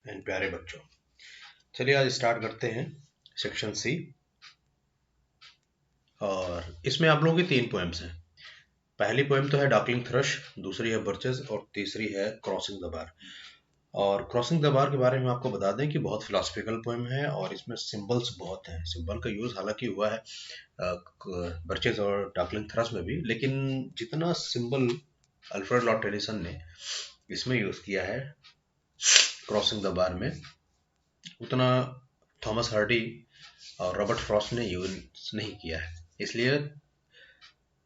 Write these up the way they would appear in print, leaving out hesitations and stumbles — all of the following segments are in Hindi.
एंड प्यारे बच्चों, चलिए आज स्टार्ट करते हैं सेक्शन सी। और इसमें आप लोगों की 3 पोएम्स हैं। पहली पोएम तो है डार्कलिंग थ्रश, दूसरी है बर्चेस और तीसरी है क्रॉसिंग द बार। और क्रॉसिंग द बार के बारे में आपको बता दें कि बहुत फिलोसफिकल पोएम है और इसमें सिंबल्स बहुत हैं। सिंबल का यूज़ हालांकि हुआ है बर्चेस और डार्कलिंग थ्रश में भी, लेकिन जितना सिंबल अल्फ्रेड लॉर्ड टेनिसन ने इसमें यूज़ किया है क्रॉसिंग द बार में, उतना थॉमस हार्डी और रॉबर्ट फ्रॉस्ट ने यूज नहीं किया है। इसलिए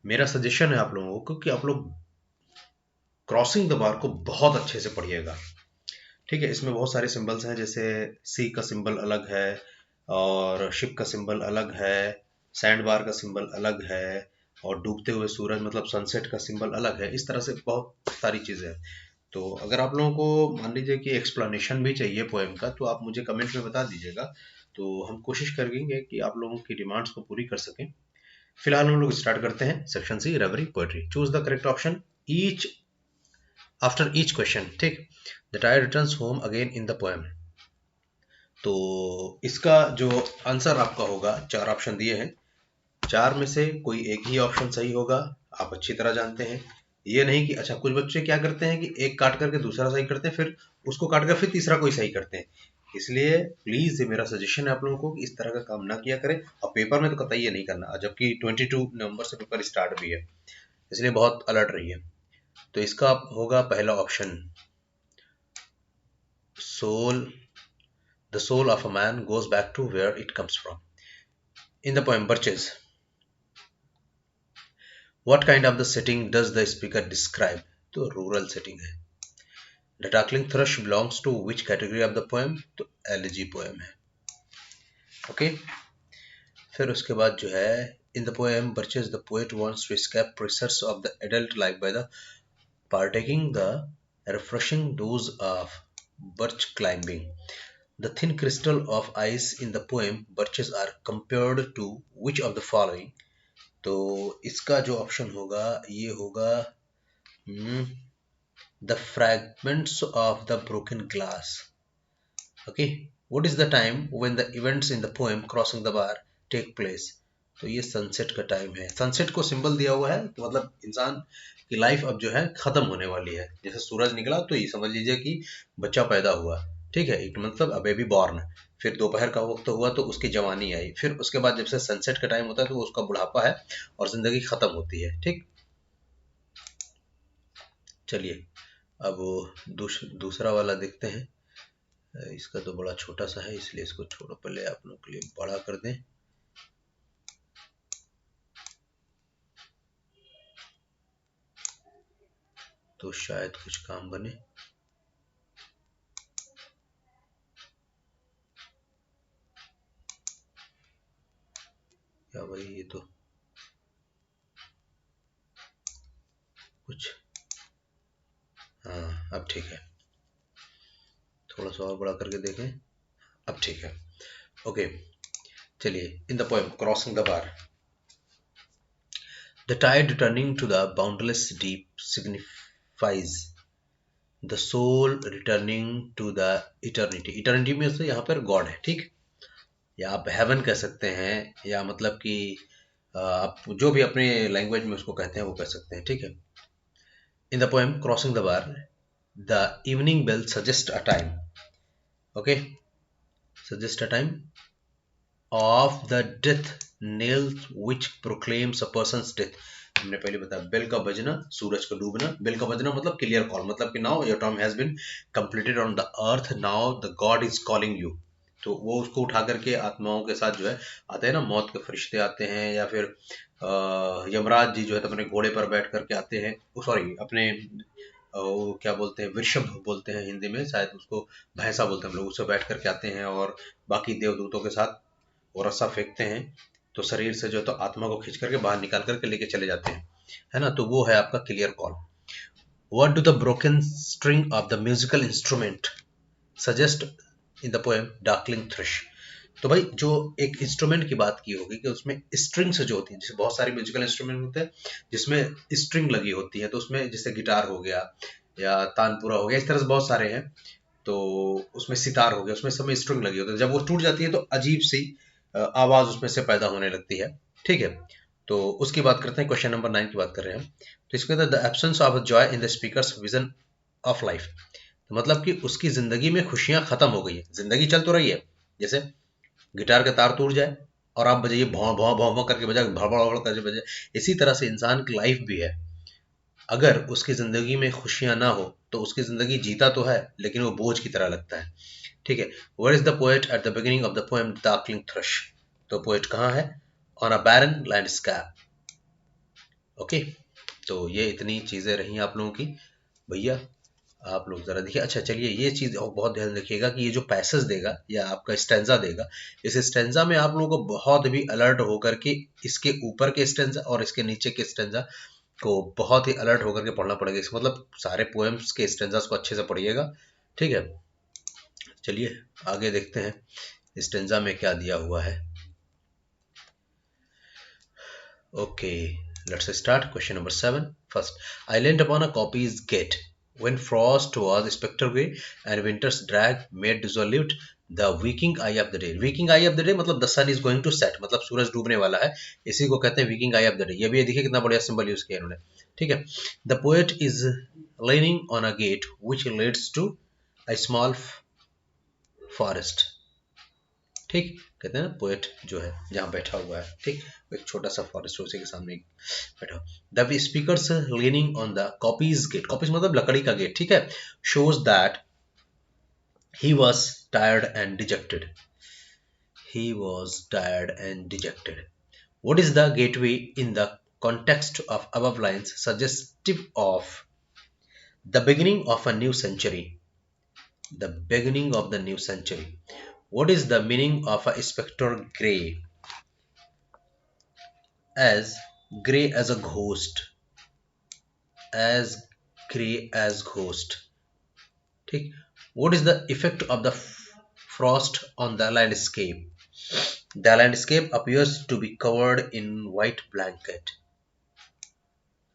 मेरा सजेशन है आप लोगों को कि आप लोग क्रॉसिंग द बार को बहुत अच्छे से पढ़िएगा। ठीक है, इसमें बहुत सारे सिंबल्स हैं, जैसे सी का सिंबल अलग है और शिप का सिंबल अलग है, सैंड बार का सिंबल अलग है और डूबते हुए सूरज मतलब सनसेट का सिंबल अलग है। इस तरह से बहुत सारी चीज़ें हैं। तो अगर आप लोगों को मान लीजिए कि एक्सप्लेनेशन भी चाहिए पोएम का, तो आप मुझे कमेंट में बता दीजिएगा, तो हम कोशिश करेंगे कि आप लोगों की डिमांड्स को पूरी कर सकें। फिलहाल हम लोग स्टार्ट करते हैं section C, reverie poetry. Choose the correct option each after each question. ठीक, the tide returns home again in the poem. तो इसका जो आंसर आपका होगा, 4 ऑप्शन दिए हैं, 4 में से कोई एक ही ऑप्शन सही होगा। आप अच्छी तरह जानते हैं। ये नहीं कि अच्छा, कुछ बच्चे क्या करते हैं कि एक काट करके दूसरा सही करते हैं, फिर उसको काट कर फिर तीसरा कोई सही करते हैं। इसलिए प्लीज ये मेरा सजेशन है आप लोगों को कि इस तरह का काम ना किया करें, और पेपर में तो कतई ये नहीं करना, जबकि 22 नवंबर से पेपर स्टार्ट भी है। इसलिए बहुत अलर्ट रहिए। तो इसका होगा पहला option, soul. The soul of a man goes back to where it comes from. In the poem Birches, what kind of the setting does the speaker describe? तो रूरल सेटिंग है। The darkling thrush belongs to which category of the poem? तो एलिजी पोएम है। ओके, फिर उसके बाद जो है, in the poem Birches the poet wants to escape pressures of the adult life by the partaking the refreshing dose of birch climbing. The thin crystal of ice in the poem birches are compared to which of the following? तो इसका जो ऑप्शन होगा ये होगा the fragments of the broken glass. Okay, what is the time when the events in the poem crossing the bar take place? तो ये सनसेट का टाइम है। सनसेट को सिंबल दिया हुआ है, तो मतलब इंसान की लाइफ अब जो है खत्म होने वाली है। जैसे सूरज निकला तो ये समझ लीजिए कि बच्चा पैदा हुआ। ठीक है, एक मतलब अ बेबी बॉर्न। फिर दोपहर का वक्त हुआ तो उसकी जवानी आई, फिर उसके बाद जब से सनसेट का टाइम होता है तो उसका बुढ़ापा है और जिंदगी खत्म होती है। ठीक, चलिए अब दूसरा वाला देखते हैं। इसका तो बड़ा छोटा सा है, इसलिए इसको छोड़ो, पहले आप लोग के लिए बड़ा कर दें। तो शायद कुछ काम बने। क्या भाई, ये तो कुछ, हाँ अब ठीक है। थोड़ा सा और बड़ा करके देखें, अब ठीक है। ओके, चलिए। In the poem Crossing the Bar, the tide returning to the boundless deep signifies the soul returning to the eternity. Eternity में से यहाँ पर गॉड है। ठीक, या आप हेवन कह सकते हैं, या मतलब कि आप जो भी अपने लैंग्वेज में उसको कहते हैं वो कह सकते हैं। ठीक है, in the poem Crossing the Bar, the evening bell suggest a time. Okay, suggest a time of the death nail which proclaims a person's death. हमने पहले बताया, बेल का बजना, सूरज का डूबना। बेल का बजना मतलब क्लियर कॉल, मतलब कि now your time has been completed on the earth, now the God is calling you. तो वो उसको उठा करके आत्माओं के साथ जो है आते हैं ना, मौत के फरिश्ते आते हैं, या फिर यमराज जी जो है तो अपने घोड़े पर बैठ करके आते हैं। सॉरी, अपने वो क्या बोलते हैं, वृषभ बोलते हैं हिंदी में, शायद उसको भैंसा बोलते हैं हम लोग, उससे बैठ करके आते हैं और बाकी देवदूतों के साथ वो रस्सा फेंकते हैं, तो शरीर से जो है तो आत्मा को खींच करके बाहर निकाल करके लेके चले जाते हैं, है ना। तो वो है आपका clear call. What do the broken string of the musical instrument suggest in the poem Darkling Thrush? तो भाई जो एक इंस्ट्रूमेंट की बात की होगी कि उसमें स्ट्रिंग्स जो होती हैं, जैसे बहुत सारे म्यूजिकल इंस्ट्रूमेंट होते हैं जिसमें स्ट्रिंग लगी होती है, तो उसमें जैसे गिटार हो गया या तानपुरा हो गया, इस तरह से बहुत सारे हैं। तो उसमें सितार हो गया, उसमें समय स्ट्रिंग लगी होती है, जब वो टूट जाती है तो अजीब सी आवाज उसमें से पैदा होने लगती है। ठीक है, तो उसकी बात करते हैं, क्वेश्चन नंबर 9 की बात कर रहे हैं हम। तो इसके अंदर the absence of joy in the speakers vision of life, तो मतलब कि उसकी जिंदगी में खुशियां खत्म हो गई है, जिंदगी चल तो रही है, जैसे गिटार का तार टूट जाए और आप बजाइए भौं भौं भौं भौं करके बजाए, भड़ भड़ करके बजाए, इसी तरह से इंसान की लाइफ भी है। अगर उसकी जिंदगी में खुशियां ना हो तो उसकी जिंदगी जीता तो है लेकिन वो बोझ की तरह लगता है। ठीक है, where is the poet at the beginning of the poem Darkling Thrush, तो पोएट कहाँ है, on a barren landscape. Okay, तो ये इतनी चीजें रही आप लोगों की भैया, आप लोग जरा देखिए। अच्छा चलिए, ये चीज और बहुत ध्यान रखिएगा कि ये जो पैसेज देगा या आपका स्टेंजा देगा, इस स्टेंजा में आप लोगों को बहुत भी अलर्ट होकर के इसके ऊपर के स्टेंजा और इसके नीचे के स्टेंजा को बहुत ही अलर्ट होकर के पढ़ना पड़ेगा। इसका मतलब सारे पोएम्स के स्टेंजास को अच्छे से पढ़िएगा। ठीक है, चलिए आगे देखते हैं स्टेंजा में क्या दिया हुआ है। Okay, let's start. Question number 7. First, I leant upon a copy's gate when frost was spectre gray and winter's drag made dissolute the waking eye of the day. Waking eye of the day मतलब the sun is going to set, मतलब सूरज डूबने वाला है, इसी को कहते हैं waking eye of the day। ये भी देखिए कितना बढ़िया सिंबल यूज किया इन्होंने। ठीक है, the poet is leaning on a gate which leads to a small forest। ठीक, कहते हैं ना पोएट जो है जहाँ बैठा हुआ है, ठीक, एक छोटा सा फॉरेस्ट उसी के सामने बैठा। The speaker's leaning on the coppice gate, coppice मतलब लकड़ी का गेट, ठीक है, shows that he was tired and dejected, he was tired and dejected. What is the gateway in the context of above lines suggestive of the beginning of a new century? The beginning of the new century. What is the meaning of a spectre grey? As grey as a ghost, as grey as ghost। ठीक, what is the effect of the frost on the landscape? The landscape appears to be covered in white blanket।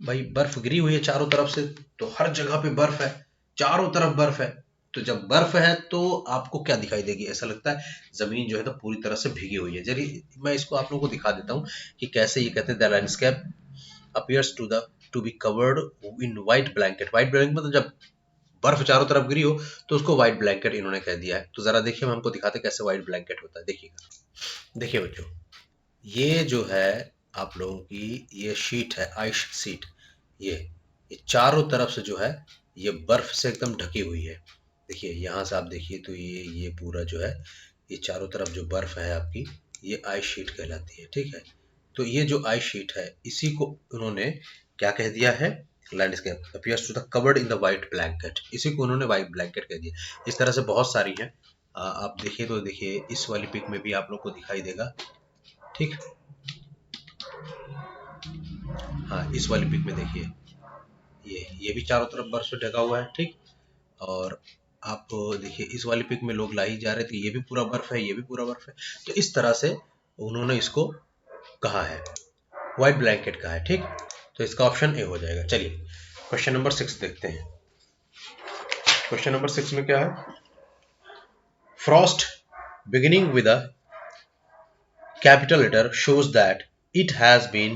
भाई बर्फ गिरी हुई है चारों तरफ से, तो हर जगह पे बर्फ है, चारों तरफ बर्फ है, तो जब बर्फ है तो आपको क्या दिखाई देगी, ऐसा लगता है जमीन जो है तो पूरी तरह से भीगी हुई है। चलिए मैं इसको आप लोगों को दिखा देता हूँ कि कैसे ये कहते हैं the landscape appears to be covered in white blanket. White blanket मतलब जब बर्फ चारों तरफ गिरी हो तो उसको व्हाइट ब्लैंकेट इन्होंने कह दिया है। तो जरा देखिए, हम हमको दिखाते कैसे व्हाइट ब्लैंकेट होता है। देखिएगा, देखिए बच्चों, ये जो है आप लोगों की ये शीट है, आइस शीट, ये चारों तरफ से जो है ये बर्फ से एकदम ढकी हुई है। देखिए यहाँ से आप देखिए तो ये पूरा जो है ये चारों तरफ जो बर्फ है आपकी, ये आइस शीट कहलाती है। ठीक है, तो ये जो आइस शीट है इसी को उन्होंने क्या कह दिया है, landscape appears to the covered in the white blanket, इसी को उन्होंने व्हाइट ब्लैंकेट कह दिया। इस तरह से बहुत सारी हैं, आप देखिए तो देखिए इस वाली पिक में भी आप लोग को दिखाई देगा। ठीक, हाँ इस वाली पिक में देखिए ये भी चारों तरफ बर्फ से ढका हुआ है। ठीक, और आप देखिए इस वाली पिक में लोग लाई जा रहे थे, ये भी पूरा बर्फ है, ये भी पूरा बर्फ है। तो इस तरह से उन्होंने इसको कहा है, व्हाइट ब्लैंकेट कहा है। ठीक, तो इसका ऑप्शन ए हो जाएगा। चलिए क्वेश्चन नंबर 6 देखते हैं। क्वेश्चन नंबर 6 में क्या है, frost beginning with a capital letter shows that it has been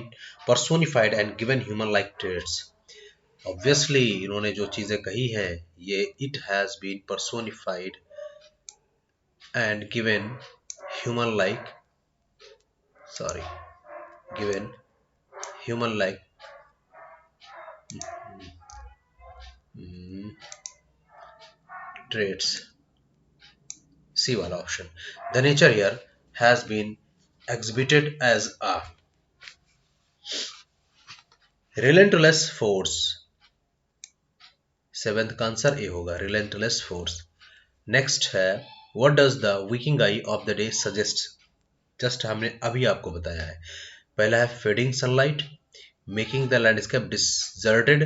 personified and given human like traits। Obviously इन्होंने जो चीजें कही है ये it has been personified and given human like, sorry, given human like traits, C वाला option. The nature here has been exhibited as a relentless force। Seventh का आंसर ए होगा, relentless force। नेक्स्ट है, what does the waking eye of the day suggest? Just हमने अभी आपको बताया है। पहला है fading sunlight, making the landscape deserted,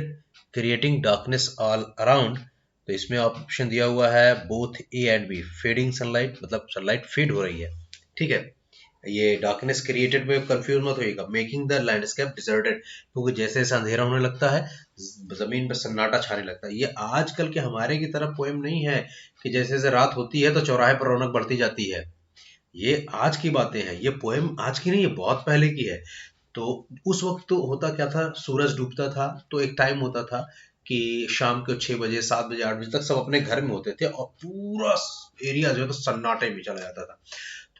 creating darkness all around. तो इसमें ऑप्शन दिया हुआ है both A and B. Fading sunlight मतलब सनलाइट फेड हो रही है, ठीक है, ये डार्कनेस क्रिएटेड में कंफ्यूज मत होइएगा, मेकिंग द लैंडस्केप डिजर्टेड, क्योंकि जैसे जैसे अंधेरा होने लगता है जमीन पर सन्नाटा छाने लगता है। ये आजकल के हमारे की तरफ पोएम नहीं है कि जैसे जैसे रात होती है तो चौराहे पर रौनक बढ़ती जाती है। ये आज की बातें हैं, ये पोएम आज की नहीं, ये बहुत पहले की है। तो उस वक्त तो होता क्या था, सूरज डूबता था तो एक टाइम होता था कि शाम के 6 बजे 7 बजे 8 बजे तक सब अपने घर में होते थे और पूरा एरिया जो है तो सन्नाटे में चला जाता था।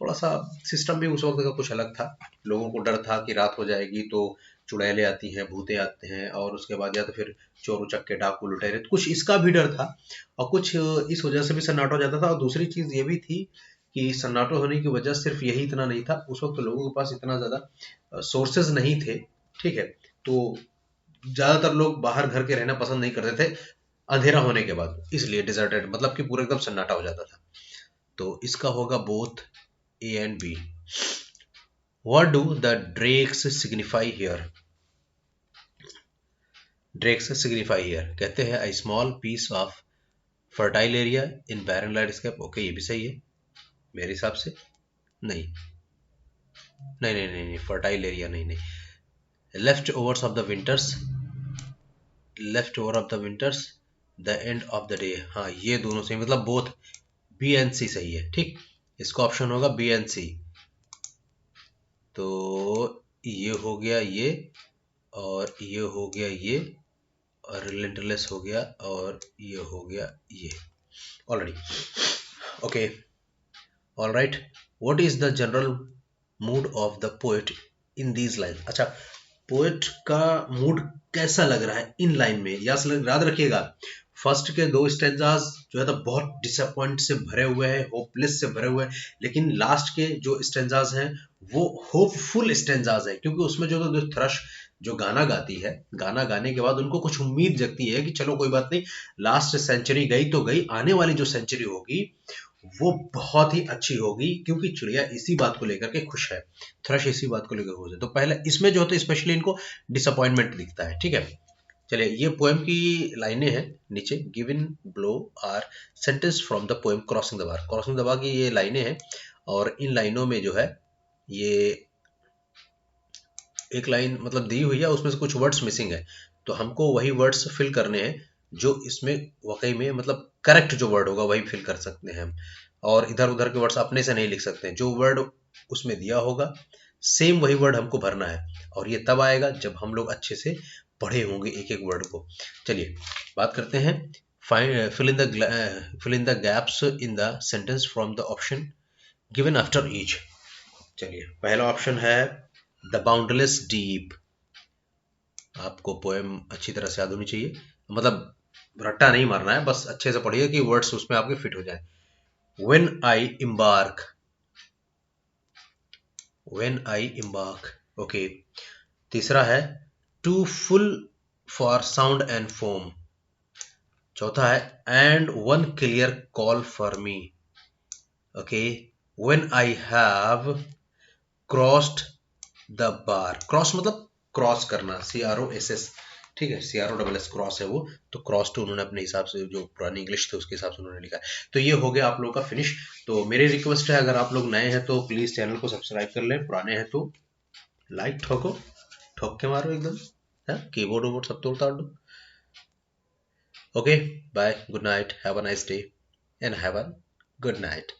थोड़ा सा सिस्टम भी उस वक्त का कुछ अलग था, लोगों को डर था कि रात हो जाएगी तो चुड़ैलें आती हैं, भूते आते हैं, और उसके बाद या तो फिर चोर उचक्के डाकू लुटेरे, तो कुछ इसका भी डर था और कुछ इस वजह से भी सन्नाटा हो जाता था। और दूसरी चीज ये भी थी कि सन्नाटा होने की वजह सिर्फ यही इतना नहीं था, उस वक्त लोगों के पास इतना ज्यादा सोर्सेज नहीं थे, ठीक है। तो ज्यादातर लोग बाहर घर के रहना पसंद नहीं करते थे अंधेरा होने के बाद, इसलिए डिजर्टेड मतलब कि पूरा एकदम सन्नाटा हो जाता था। तो इसका होगा both A and B. What do the drakes signify here? Drakes signify here कहते हैं a small piece of fertile area in barren landscape. Okay, ये भी सही है मेरे हिसाब से। नहीं नहीं नहीं नहीं, नहीं फर्टाइल एरिया नहीं, नहीं। Left overs of the winters, left over of the winters, the end of the day. हाँ, ये दोनों सही, मतलब बोथ बी एंड सी सही है, ठीक। इसका ऑप्शन होगा बी एंड सी। तो ये हो गया ये, और ये हो गया ये, और रिलेंटलेस हो गया, और ये हो गया ये already. Okay, all right. What is the general mood off the poet in these line? अच्छा, पोएट का मूड कैसा लग रहा है इन लाइन में, याद रखिएगा फर्स्ट के 2 स्टेंजास जो है तो बहुत डिसअपॉइंट से भरे हुए हैं, होपलेस से भरे हुए हैं, लेकिन लास्ट के जो स्टेंजास हैं वो होपफुल स्टेंजास है, क्योंकि उसमें जो थ्रश जो गाना गाती है, गाना गाने के बाद उनको कुछ उम्मीद जगती है कि चलो कोई बात नहीं, लास्ट सेंचुरी गई तो गई, आने वाली जो सेंचुरी होगी वो बहुत ही अच्छी होगी, क्योंकि चिड़िया इसी बात को लेकर के खुश है, थ्रश इसी बात को लेकर खुश है। तो पहले इसमें जो होता है स्पेशली इनको डिसअपॉइंटमेंट दिखता है, ठीक है। चलिए, ये पोएम की लाइनें हैं नीचे। Given below are sentence from the poem Crossing the Bar. Crossing the Bar की ये लाइनें हैं, और इन लाइनों में जो है ये एक लाइन मतलब दी हुई है, उसमें से कुछ वर्ड्स मिसिंग है, तो हमको वही वर्ड्स फिल करने हैं जो इसमें वाकई में मतलब करेक्ट जो वर्ड होगा वही फिल कर सकते हैं हम, और इधर उधर के वर्ड्स अपने से नहीं लिख सकते हैं। जो वर्ड उसमें दिया होगा सेम वही वर्ड हमको भरना है, और ये तब आएगा जब हम लोग अच्छे से पढ़े होंगे एक एक वर्ड को। चलिए बात करते हैं, find fill in the gaps in the sentence from the option given after each. चलिए, पहला ऑप्शन है द बाउंडलेस डीप। आपको पोएम अच्छी तरह से याद होनी चाहिए, मतलब रट्टा नहीं मारना है, बस अच्छे से पढ़िए कि वर्ड्स उसमें आपके फिट हो जाए। When I embark, when I embark, okay. तीसरा है too full for sound and foam. चौथा है and one clear call for me, okay. When I have crossed the bar, cross मतलब क्रॉस करना, CROSS, ठीक है, CROSS क्रॉस है वो, तो क्रॉस टू उन्होंने अपने हिसाब से जो पुरानी इंग्लिश थे उसके हिसाब से उन्होंने लिखा है। तो ये हो गया आप लोगों का फिनिश। तो मेरी रिक्वेस्ट है, अगर आप लोग नए हैं तो प्लीज चैनल को सब्सक्राइब कर लें, पुराने हैं तो लाइक ठोको, ठोक के मारो एकदम, है कीबोर्ड वोर्ड सब तोड़ ताड़ दो। Okay, bye, good night, have a nice day and have a good night.